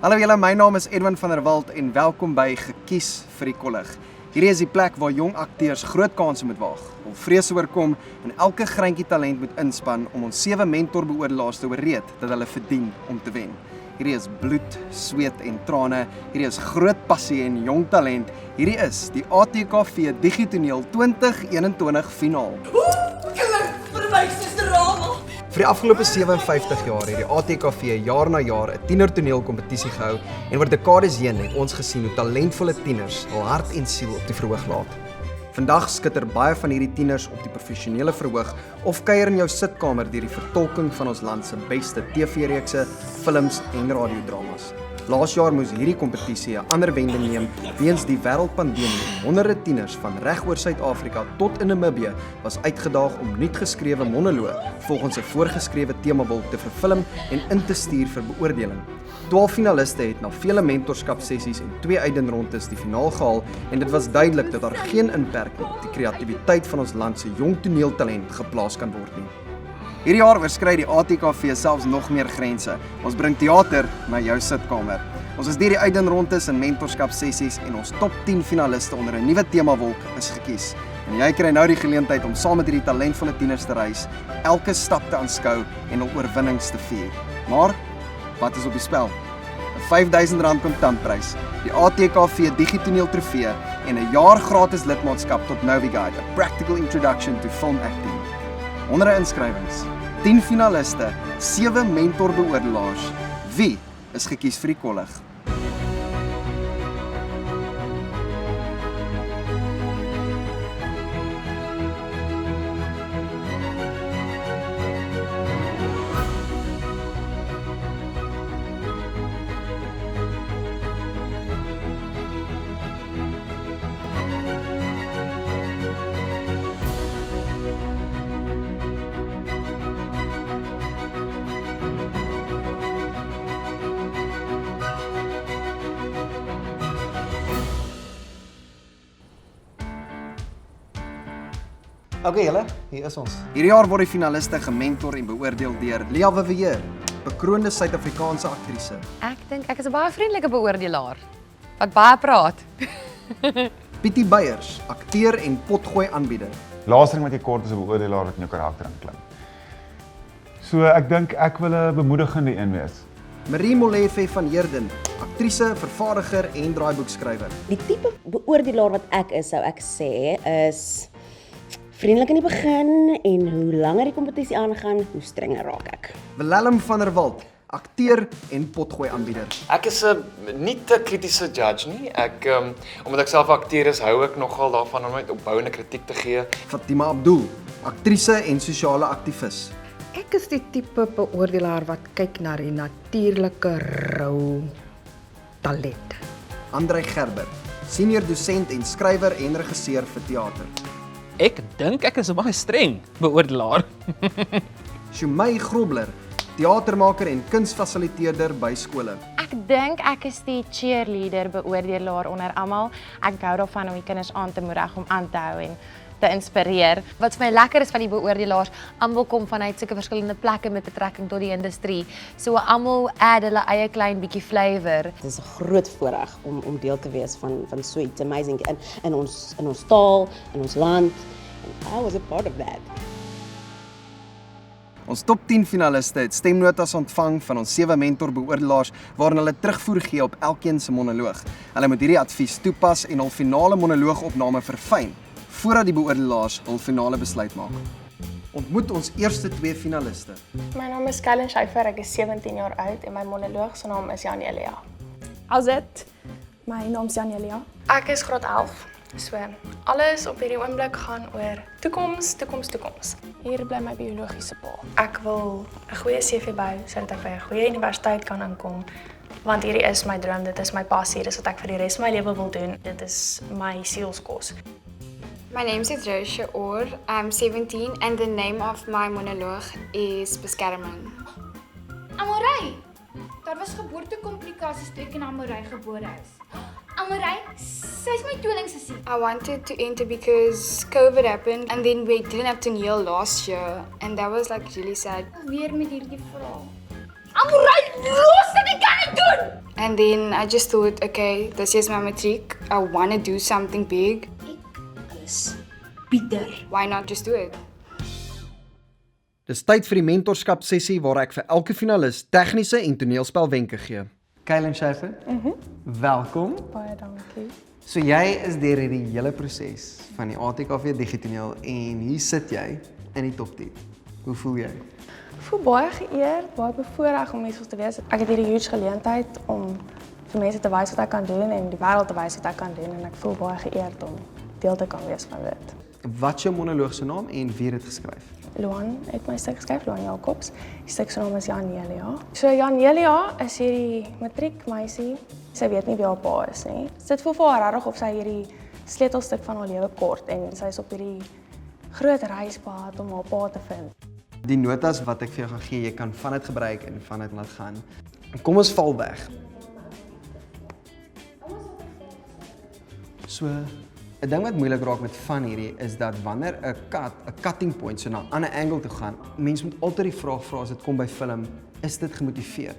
Hallo julle, my naam is Edwin van der Walt en welkom by Gekies vir die Kollig. Hierdie is die plek waar jong akteurs groot kanse moet waag, om vrese oorkom en elke greintjie talent moet inspan om ons 7 mentorbeoordelaars te oorreed dat hulle verdien om te wen. Hierdie is bloed, sweet en trane, hierdie is groot passie en jong talent. Hierdie is die ATKV Digitoneel 2021 finaal. Vir my suster Rama. Vir die afgelope 57 jaar het die ATKV jaar na jaar 'n tienertoneelkompetisie gehou en oor dekades heen het ons gesien hoe talentvolle tieners hul hart en siel op die verhoog laat. Vandag skitter baie van hierdie tieners op die professionele verhoog of kuier in jou sitkamer deur die vertolking van ons land se beste TV-reekse, films en radiodramas. Laas jaar moes hierdie kompetisie 'n ander wending neem weens die wêreldpandemie. Honderde tieners van reg oor Suid-Afrika tot in Namibië was uitgedaag om nuutgeskrewe monoloë volgens 'n voorgeskrewe temawolk te verfilm en in te stuur vir beoordeling. 12 finaliste het na vele mentorskapsessies en 2 uitdenrondes die finaal gehaal en dit was duidelik dat daar geen inperking op die kreatiwiteit van ons land se jong toneeltalent geplaas kan word nie. Hierdie jaar oorskry die ATKV selfs nog meer grense. Ons bring teater na jou sitkamer. Ons is deur die uitdenrondes en mentorskapsessies en ons top 10 finaliste onder 'n nuwe temawolk is gekies. En jy kry nou die geleentheid om saam met hierdie talentvolle tieners te reis, elke stap te aanskou en hul oorwinnings te vier. Maar wat is op die spel? 'n R5000 kontantprys, die ATKV Digitoneel trofee en 'n jaar gratis lidmaatskap tot Noviguide, a practical introduction to film acting. Honderde inskrywings, 10 finaliste, 7 mentorbeoordelaars. Wie is gekies vir die kollig? Okay julle, hier is ons. Hierdie jaar word die finaliste gementor en beoordeel deur Lia Vivier, bekroonde Suid-Afrikaanse aktrise. Ek dink ek is 'n baie vriendelike beoordelaar wat baie praat. Pietie Beyers, akteur en potgooi aanbieder. Laaste ding wat jy kort is 'n beoordelaar wat in jou karakter inklim. So ek dink ek wil 'n bemoedigende een wees. Marie Molefe van Heerden, aktrise, vervaardiger en draaiboekskrywer. Die tipe beoordelaar wat ek is, sou ek sê, is vriendelik in die begin en hoe langer die kompetisie aangaan, hoe strenger raak ek. Willem van der Walt, akteur en potgooi aanbieder. Ek is 'n nie te kritiese judge nie. Omdat ek self 'n akteur is, hou ek nogal daarvan om net opbouende kritiek te gee. Fatima Abdul, aktrise en sosiale aktivis. Ek is die tipe beoordelaar wat kyk na die natuurlike rou talent. Andrei Gerber, senior dosent en skrywer en regisseur vir teater. Ek dink ek is 'n baie streng beoordelaar. Shumay Grobler, teatermaker en kunsfasiliteerder by skole. Ek dink ek is die cheerleader beoordelaar onder almal. Ek hou daarvan om die kinders aan te moedig om aan te hou en te inspireer. Wat vir my lekker is van die beoordelaars, almal kom vanuit sulke verskillende plekke met betrekking tot die industrie. So almal add hulle eie klein bietjie flavour. Dit is 'n groot voorreg om deel te wees van so iets amazing in ons taal, in ons land. And I was a part of that. Ons top 10 finaliste het stemnotas ontvang van ons 7 mentorbeoordelaars waarin hulle terugvoer gee op elkeen se monoloog. Hulle moet hierdie advies toepas en hul finale monoloogopname verfyn voordat die beoordelaars hul finale besluit maak. Ontmoet ons eerste 2 finaliste. My naam is Kellen Schuyfer, ek is 17 jaar oud en my monoloog se naam is Janelia. How's it? My naam is Janelia. Ek is graad 11. So, alles op hierdie oomblik gaan oor toekoms. Hier bly my biologiese pa. Ek wil 'n goeie CV bou sodat ek by 'n goeie universiteit kan inkom, want hierdie is my droom, dit is my passie, dis wat ek vir die res van my lewe wil doen. Dit is my sielskos. My name is Roosje Oor. I'm 17 and the name of my monologue is Beskerming. Amorey! Daar was geboortekomplikasies toe ek in Amorey gebore is. Amorey, sy is my tweelingsussie. I wanted to enter because COVID happened and then we didn't have toneel last year and that was like really sad. Weer met hierdie verhaal. Amorey, los dit, ek kan dit doen! And then I just thought, okay, this is my matriek. I want to do something big. Is bitter. Why not just do it? Dis tyd vir die mentorskap sessie waar ek vir elke finalis tegniese en toneelspelwenke gee. Kylen Schäfer, welkom. Baie dankie. So jy is deur hierdie hele proses van die ATKV Digitoneel en hier sit jy in die top 10. Hoe voel jy? Ek voel baie geëerd, baie bevoorreg om hier te wees. Ek het hierdie huge geleentheid om vir mense te wys wat ek kan doen en die wêreld te wys wat ek kan doen en ek voel baie geëerd om deel te kan wees van dit. Wat is jou monoloog se naam en wie het dit geskryf? Luan het my stuk geskryf, Luan Jacobs. Die stuk se naam is Janelia. So Janelia is hierdie matriekmeisie. Sy weet nie wie haar pa is nie. Dit voel vir haar regtig of sy hierdie sleutelstuk van haar lewe kort en sy is op hierdie groot reispad om haar pa te vind. Die notas wat ek vir jou gaan gee, jy kan van dit gebruik en van dit laat gaan. Kom ons val weg. So 'n ding wat moeilik raak met van hierdie is dat wanneer 'n cutting point so na 'n ander angle toe gaan, mens moet altyd die vraag vra as dit kom by film, is dit gemotiveer?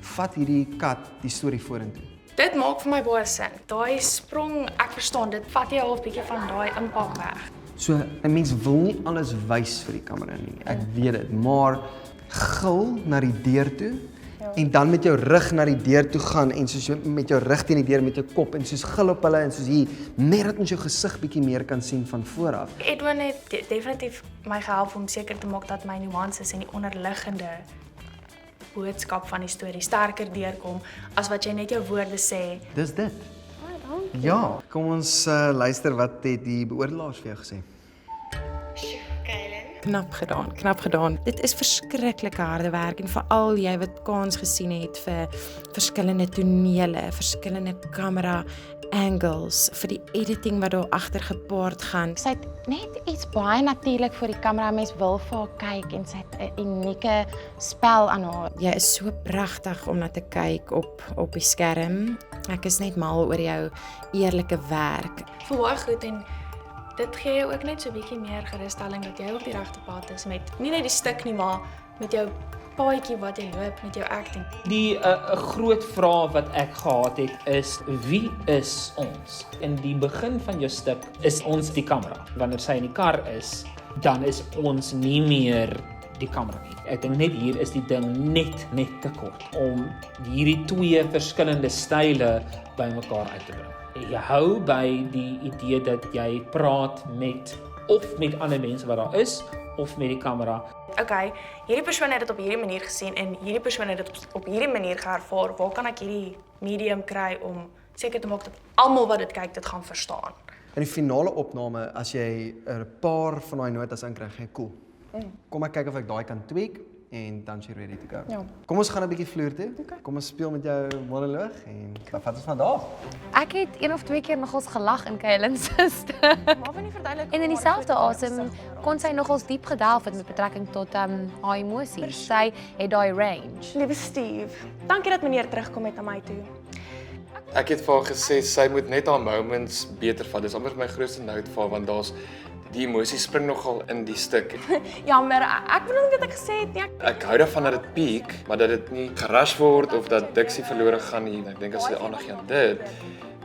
Vat hierdie cut die storie vorentoe. Dit maak vir my baie sin. Daai sprong, ek verstaan dit, vat jy half bietjie van daai impak weg. So 'n mens wil nie alles wys vir die kamera nie. Ek weet dit, maar gil na die deur toe. En dan met jou rug na die deur toe gaan en soos jy met jou rug teen die deur met jou kop en soos gil op hulle en soos hier net dat ons jou gesig bietjie meer kan sien van voor af. Edwin het definitief my gehelp om seker te maak dat my nuances en die onderliggende boodskap van die storie sterker deurkom as wat jy net jou woorde sê. Dis dit. Ja, kom ons luister wat het die beoordelaars vir jou gesê. Knap gedaan. Dit is verskriklike harde werk en veral jy wat kans gesien het vir verskillende tonele, verskillende kamera angles, vir die editing wat daar agter gepaard gaan. Sy het net iets baie natuurlik vir die kamera. Mens wil vir haar kyk en sy het 'n unieke spel aan haar. Jy is so pragtig om na te kyk op die skerm. Ek is net mal oor jou eerlike werk. Voel baie goed en dit gee jou ook net so 'n bietjie meer gerusstelling dat jy op die regte pad is met nie net die stuk nie, maar met jou paadjie wat jy loop met jou acting. Die groot vraag wat ek gehad het is, wie is ons? In die begin van jou stuk is ons die kamera. Wanneer sy in die kar is, dan is ons nie meer die kamera nie. Ek dink net hier is die ding net te kort om hierdie twee verskillende style bymekaar uit te bring. Jy hou by die idee dat jy praat met ander mense wat daar is of met die kamera. Okay, hierdie persoon het dit op hierdie manier gesien en hierdie persoon het dit op hierdie manier geervaar. Waar kan ek hierdie medium kry om seker te maak dat almal wat dit kyk dit gaan verstaan? In die finale opname as jy 'n paar van daai notas inkry, gee cool. Kom ek kyk of ek daai kan tweak en dan is jy ready to go. Ja. Kom ons gaan 'n bietjie vloer toe. Okay. Kom ons speel met jou monoloog en wat vat ons van daar? Ek het 1 of 2 keer nogals gelag in Kylen se stuk. En in dieselfde asem kon sy nogals diep gedelf het met betrekking tot haar emosies. Sy het daai range. Liewe Steve, dankie dat meneer terugkom met na my toe. Ek het vir haar gesê sy moet net haar moments beter vat. Dis amper my grootste note vir haar want daar's die emosie spring nogal in die stuk. Jammer, ek bedoel nie wat ek gesê het nie. Ek hou daarvan dat dit peak, maar dat dit nie gerush word of dat diksie verlore gaan nie. Ek dink as jy aandag gee aan dit,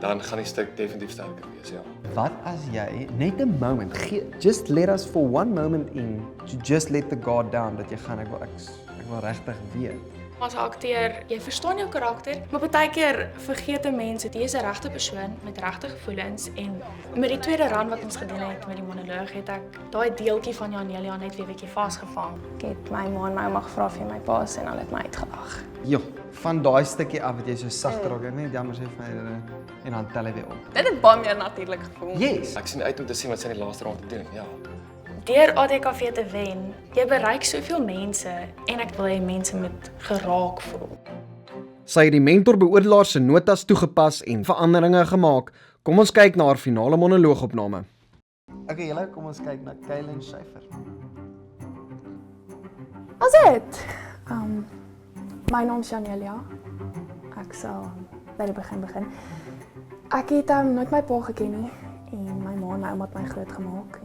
dan gaan die stuk definitief sterker wees, ja. Wat as jy net 'n moment gee, just let us for one moment in, to just let the guard down dat jy gaan ek wil regtig weet. As 'n akteur, jy verstaan jou karakter, maar baie keer vergeet 'n mens dit jy is 'n regte persoon met regte gevoelens en met die tweede run wat ons gedoen het met die monoloog het ek daai deeltjie van Janelia net weer 'n bietjie vasgevang. Ek het my ma en my ouma gevra of jy my pa is en hulle het my uitgelag. Jo, van daai stukkie af wat jy so sag raak, ek net jammer sê vir my en dan tel hy weer op. Dit het baie meer natuurlik gevoel. Yes. Ek sien uit om te sien wat sy in die laaste rond te doen, ja. Deur ATKV te wen, jy bereik soveel mense en ek wil hê mense moet geraak voel. Sy het die mentorbeoordelaar se notas toegepas en veranderinge gemaak. Kom ons kyk na haar finale monoloogopname. Okay, julle, kom ons kyk na Kylen Schäfer. As dit. My naam is Janelia. Ek sal by die begin. Ek het nooit my pa geken nie en my ma en my ouma het my groot gemaak.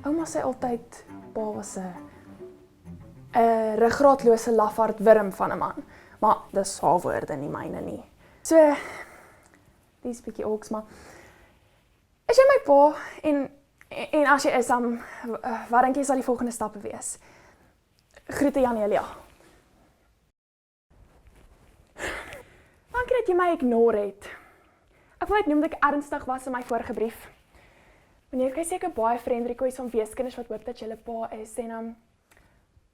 Ouma sê altyd pa was 'n 'n ruggraatlose lafaard wurm van 'n man. Maar dis haar woorde, nie myne nie. So, dis bietjie oks, maar is jy my pa en as jy is, wat dink jy sal die volgende stappe wees? Groete Janelia. Dankie dat jy my ignore het. Ek wil net noem dat ek ernstig was in my vorige brief. Meneer kry seker baie vriendrequests van weeskinders wat hoop dat jy hulle pa is en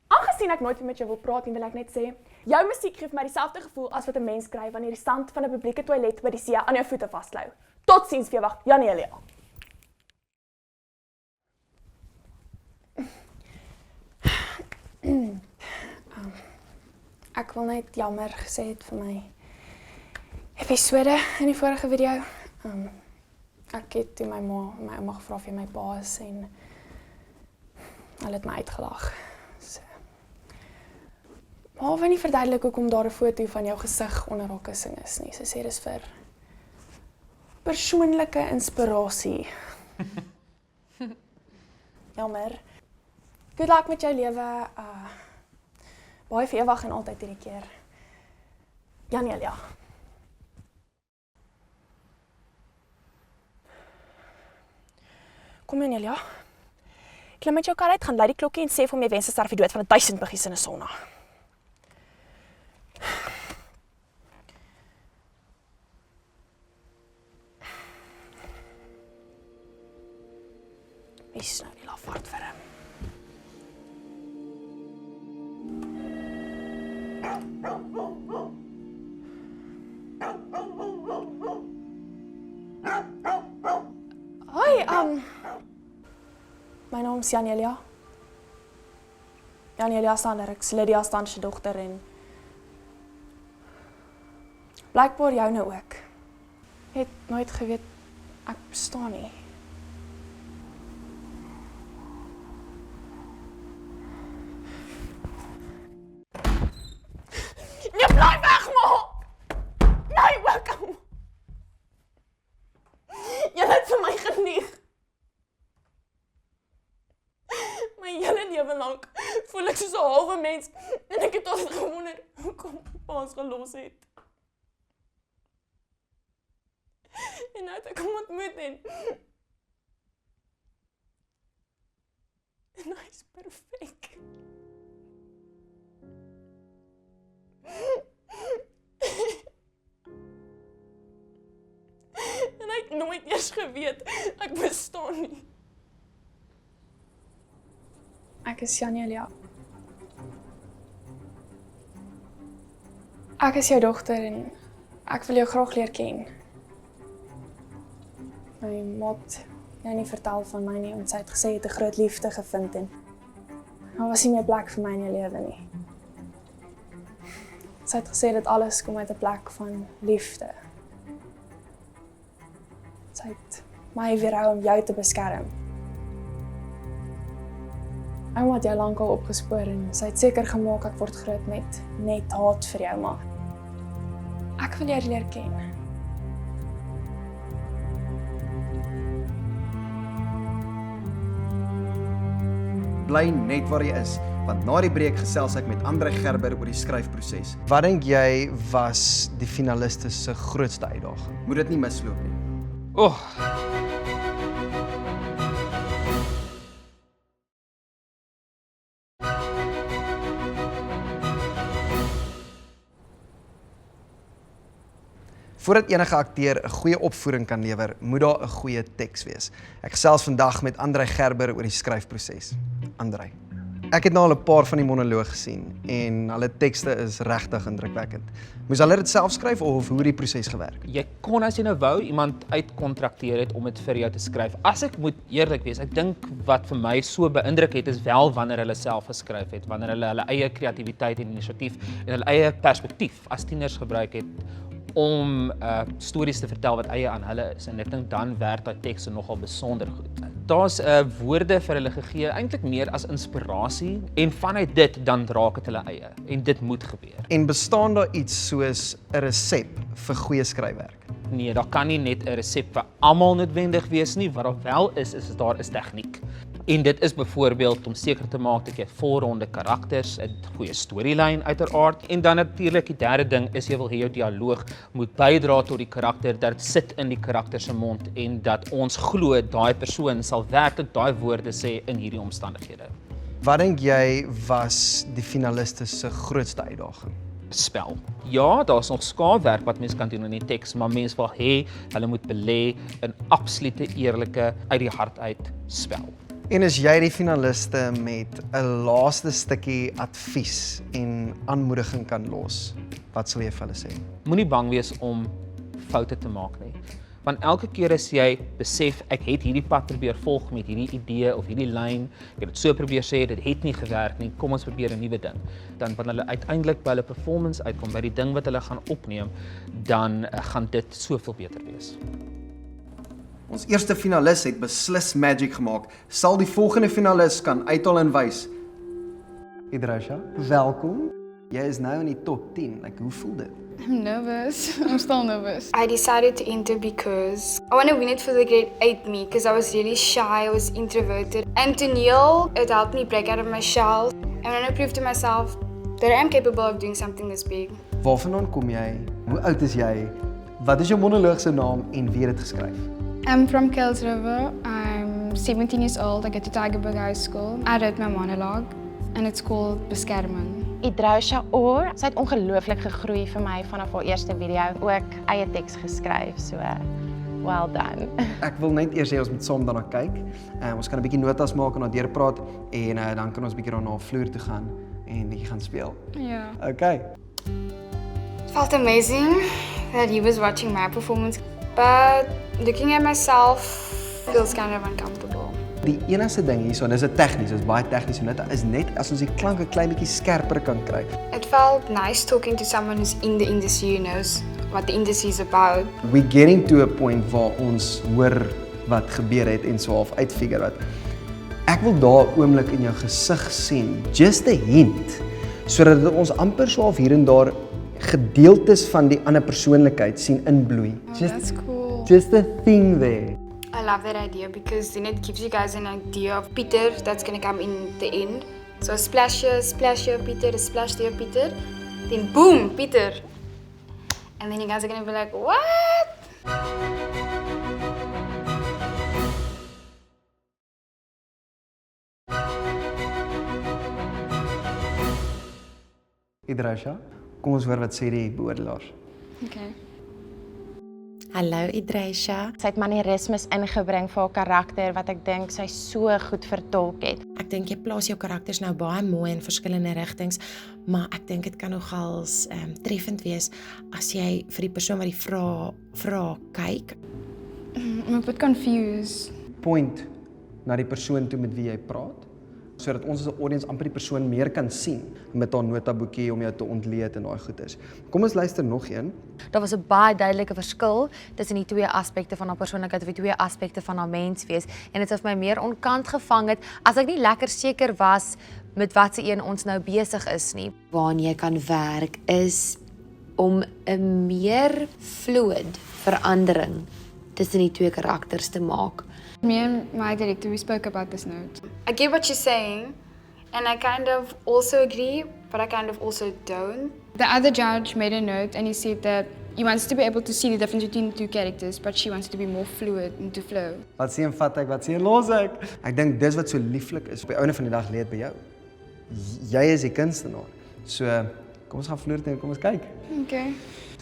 aangesien ek nooit meer met jou wil praat nie, wil ek net sê, jou musiek gee vir my dieselfde gevoel as wat 'n mens kry wanneer die stand van 'n publieke toilet by die see aan jou voete vasklou. Totsiens vir jou wag, Janelia. Ek wil net jammer gesê het vir my episode in die vorige video. Ek het toe my ouma gevra of jy my pa is en hulle het my uitgelag. So. Maar wil nie verduidelik hoekom daar 'n foto van jou gesig onder haar kussing is nie. Sy sê dis vir persoonlike inspirasie. Jammer. Good luck met jou lewe. Baie vir ewig en altyd hierdie keer. Janelia. Kom Janelia. Klim met jou kar uit, gaan lei die klokkie en sê vir hom jy wens 'n sterfie dood van 1000 buggies in 'n sonna. Is nou die lafaard vir hom. Hoi, my naam is Janelia. Janelia Sander, ek is Lydia Stan se dogter en blykbaar joune ook. Het nooit geweet ek bestaan nie. Jy bly weg, ma! Nee, welkom! Jy het vir my genieg. My hele lewe lank voel ek soos 'n halwe mens en ek het altyd gewonder hoekom pa ons gelos het. En nou het ek hom ontmoet en hy is perfek. En hy het nooit eers geweet ek bestaan nie. Ek is Janelia. Ek is jou dogter en ek wil jou graag leer ken. My ma het jou nie vertel van my nie, want sy het gesê jy het 'n groot liefde gevind en daar was nie meer plek vir my in jou lewe nie. Sy het gesê dat alles kom uit 'n plek van liefde. Sy het my weerhou om jou te beskerm. Ouma het jou lankal opgespoor en sy het seker gemaak ek word groot met net haat vir jou, maar ek wil jou leer ken. Bly net waar jy is, want na die breek gesels ek met Andre Gerber oor die skryfproses. Wat dink jy was die finaliste se grootste uitdaging? Moet dit nie misloop nie. Voordat enige akteur 'n goeie opvoering kan lewer, moet daar 'n goeie teks wees. Ek gesels vandag met Andre Gerber oor die skryfproses. Andre. Ek het nou al 'n paar van die monoloog gesien en hulle tekste is regtig indrukwekkend. Moes hulle dit self skryf of hoe het die proses gewerk? Jy kon as jy nou wou iemand uitkontrakteer het om dit vir jou te skryf. As ek moet eerlik wees, ek dink wat vir my so beïndruk het is wel wanneer hulle self geskryf het, wanneer hulle hulle eie kreatiwiteit en inisiatief en hulle eie perspektief as tieners gebruik het om stories te vertel wat eie aan hulle is en ek dink dan werk daai tekste nogal besonder goed. Daar's woorde vir hulle gegee, eintlik meer as inspirasie en vanuit dit dan raak dit hulle eie en dit moet gebeur. En bestaan daar iets soos 'n resep vir goeie skryfwerk? Nee, daar kan nie net 'n resep vir almal noodwendig wees nie. Wat daar wel is daar is tegniek. En dit is byvoorbeeld om seker te maak dat jy voorronde karakters, 'n goeie storielyn uiteraard, en dan natuurlik die derde ding is jy wil hê jou dialoog moet bydra tot die karakter, dat dit sit in die karakter se mond en dat ons glo daai persoon sal werklik daai woorde sê in hierdie omstandighede. Wat dink jy was die finaliste se grootste uitdaging? Spel. Ja, daar's nog skaafwerk wat mense kan doen in die teks, maar mense wil hê hulle moet belê in absolute eerlike uit die hart uit spel. En as jy die finaliste met 'n laaste stukkie advies en aanmoediging kan los, wat sal jy vir hulle sê? Moenie bang wees om foute te maak nie. Want elke keer as jy besef ek het hierdie pad probeer volg met hierdie idee of hierdie lyn, ek het dit so probeer sê, dit het nie gewerk nie, kom ons probeer 'n nuwe ding. Dan wanneer hulle uiteindelik by hulle performance uitkom, by die ding wat hulle gaan opneem, dan gaan dit soveel beter wees. Ons eerste finalis het beslis magic gemaak. Sal die volgende finalis kan uithaal en wys? Idrasha, welkom. Jy is nou in die top 10. Hoe voel dit? I'm nervous. I'm still nervous. I decided to enter because I want to win it for the grade 8 me because I was really shy, I was introverted. And toneel, it helped me break out of my shell. And I want to prove to myself that I am capable of doing something this big. Waarvandaan kom jy? Hoe oud is jy? Wat is jou monoloog se naam en wie het dit geskryf? I'm from Kells River. I'm 17 years old. I go to Tygerberg High School. I wrote my monologue and it's called Beskerming. Idrasha Orr, sy het ongelooflik gegroei vir my vanaf haar eerste video, ook eie teks geskryf, so well done. Ek wil net eers hê ons moet saam daarna kyk. Ons kan 'n bietjie notas maak en daardeur praat en dan kan ons bietjie daarna op vloer toe gaan en bietjie gaan speel. Yeah. Okay. It felt amazing that he was watching my performance, but looking at myself feels kind of uncomfortable. Die enigste ding hierso, en dis 'n tegnies, dis baie tegnies, en dit is net as ons die klanke klein bietjie skerper kan kry. It felt nice talking to someone who's in the industry who knows what the industry is about. We're getting to a point waar ons hoor wat gebeur het en so half uitfigure wat. Ek wil daar oomblik in jou gesig sien, just a hint, sodat ons amper so half hier en daar gedeeltes van die ander persoonlikheid sien inbloei. That's cool. Just a thing there. I love that idea because then it gives you guys an idea of Peter that's going to come in the end. So splash here, Peter, splash there, Peter. Then boom, Peter. And then you guys are going to be like, what? Idrasha, kom ons hoor wat sê die beoordelaars. Okay. Hallo Idrasha. Sy het manierismes ingebring vir haar karakter wat ek dink sy so goed vertolk het. Ek dink jy plaas jou karakters nou baie mooi in verskillende rigtings, maar ek dink dit kan nogals treffend wees as jy vir die persoon wat die vra kyk. I'm a bit confused. Point na die persoon toe met wie jy praat, sodat ons as 'n audience amper die persoon meer kan sien met haar notaboekie om jou te ontleed en daai goeders. Kom ons luister nog een. Daar was 'n baie duidelike verskil tussen die twee aspekte van haar persoonlikheid of die twee aspekte van haar menswees en dit het my meer onkant gevang het as ek nie lekker seker was met watse een ons nou besig is nie. Waaraan jy kan werk is om 'n meer fluid verandering tussen die twee karakters te maak. Me and my director, we spoke about this note. I get what you're saying, and I kind of also agree, but I kind of also don't. The other judge made a note, and he said that he wants to be able to see the difference between the two characters, but she wants to be more fluid and to flow. Wat sien vat ek, wat sien los ek? Ek dink dis wat so lieflik is. Op die einde van die dag lê dit by jou. Jy is die kunstenaar. So, kom ons gaan vloer toe en kom ons kyk. Okay.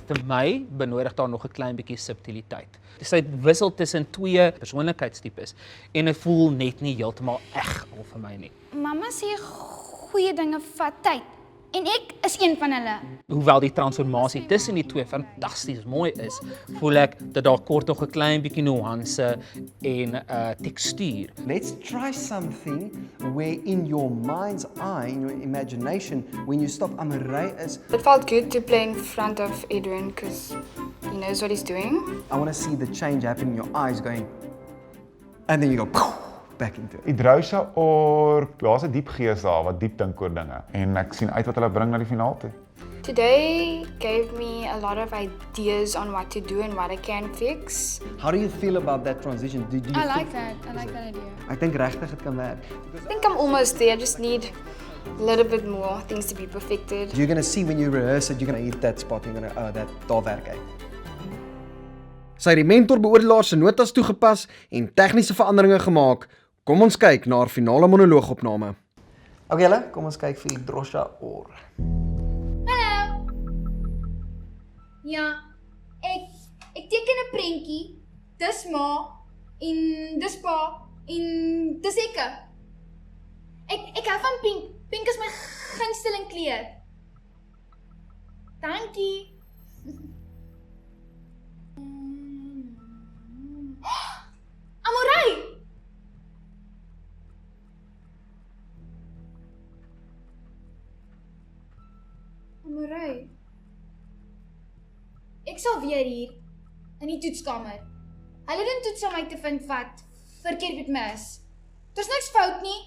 Vir my benodig daar nog 'n klein bietjie subtiliteit. Sy wissel tussen twee persoonlikheidstipes en dit voel net nie heeltemal eg al vir my nie. Mamma sê goeie dinge vat tyd en ek is een van hulle. Hoewel die transformasie tussen die twee fantasties mooi is, voel ek dat daar kort nog 'n klein bietjie nuance en tekstuur. Let's try something where in your mind's eye, in your imagination, when you stop Amarai is... It felt good to play in front of Adrian because he knows what he's doing. I want to see the change happen in your eyes going... And then you go... back into it. Idrasha Orr, daar's 'n diep gees daar wat diep dink oor dinge en ek sien uit wat hulle bring na die finaal toe. Today gave me a lot of ideas on what to do and what I can fix. How do you feel about that transition? Do you I think- like that. I like that idea. Ek dink regtig dit kan werk. I think I'm almost there. I just need a little bit more things to be perfected. You're going to see when you rehearse it, you're going to hit that spot, you're going to, that daar werk hy. Sy het die mentorbeoordelaar se notas toegepas en tegniese veranderinge gemaak. Kom ons kyk na haar finale monoloogopname. Okay julle, kom ons kyk vir Drosha Orr. Hallo. Ja, ek teken 'n prentjie. Dis ma en dis pa en dis ek. Ek hou van pink. Pink is my gunsteling kleur. Dankie. Amorei. Amorei. Ek sal weer hier in die toetskamer. Hulle doen toets om my te vind wat verkeerd met my is. Daar's niks fout nie.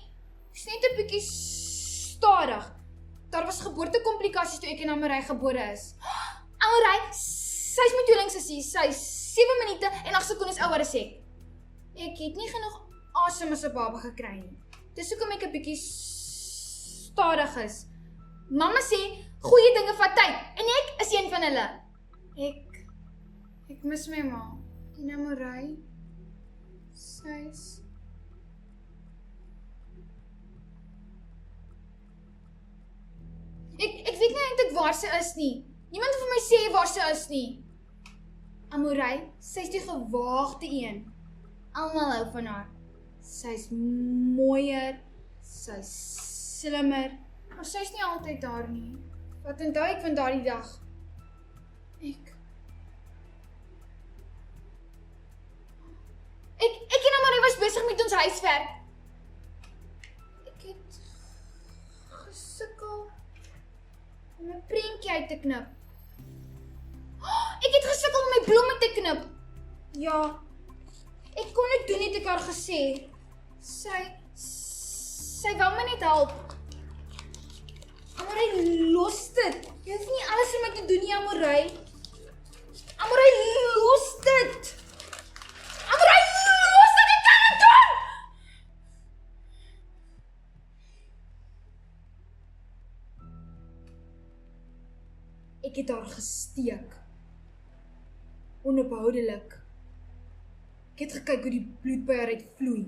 Ek's net 'n bietjie stadig. Daar was geboortekomplikasies toe ek en Amorei gebore is. Amorei, sy's my tweelingsussie. Sy's 7 minute en 8 sekondes ouer as ek. Ek het nie genoeg asem as 'n baba gekry nie. Dis hoekom ek 'n bietjie stadig is. Mamma sê goeie dinge vat tyd en ek is een van hulle. Ek mis my ma. En Amorei. Sy's Ek weet nie eintlik waar sy is nie. Niemand het vir my sê waar sy is nie. Amorei, sy's die gewaagde een. Almal hou van haar. Sy's mooier, sy's slimmer, maar sy's nie altyd daar nie. Wat onthou ek van daardie dag? Ek en Amorei was besig met ons huiswerk. Ek het gesukkel om 'n prentjie uit te knip. Ek het gesukkel om my blomme te knip. Ja, ek kon dit doen, het ek haar gesê. Sy wou my net help. Amorei, los dit. Jy hoef nie alles vir my te doen nie, Amorei. Amorei, los dit. Amorei, los dit, ek kan dit doen! Ek het haar gesteek. Onophoudelik. Ek het gekyk hoe die bloed by haar uitvloei.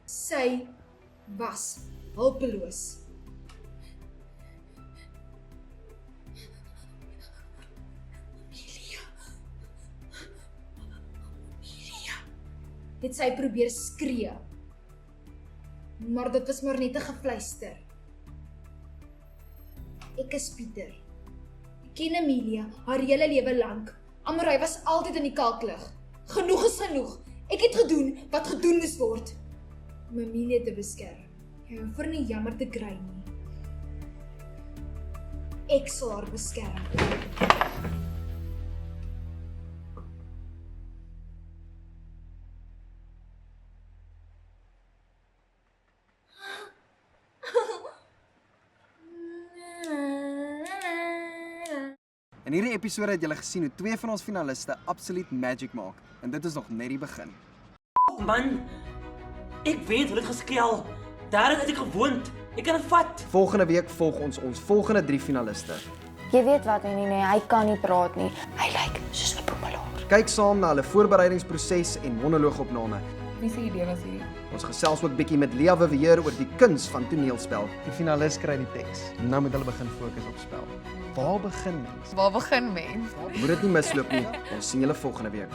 Sy was hulpeloos. Het sy probeer skree. Maar dit was maar net 'n gefluister. Ek is Pieter. Ek ken Amelia haar hele lewe lank. Amorei was altyd in die kalklig. Genoeg is genoeg. Ek het gedoen wat gedoen moes word om Amelia te beskerm. Jy hoef vir nie jammer te kry nie. Ek sal haar beskerm. In hierdie episode het julle gesien hoe 2 van ons finaliste absoluut magic maak en dit is nog net die begin. Man, ek weet hoe dit geskreel. Daar het ek gewoond. Ek kan dit vat. Volgende week volg ons volgende 3 finaliste. Jy weet wat nee, hy kan nie praat nie. Hy lyk soos 'n boemelaar. Kyk saam na hulle voorbereidingsproses en monoloogopname. Wie se idee was hierdie? Ons gesels ook bietjie met Lia Vivier oor die kuns van toneelspel. Die finalis kry die teks. Nou moet hulle begin fokus op spel. Waar begin mens? Waar begin mens? Moet dit nie misloop nie. Ons sien julle volgende week.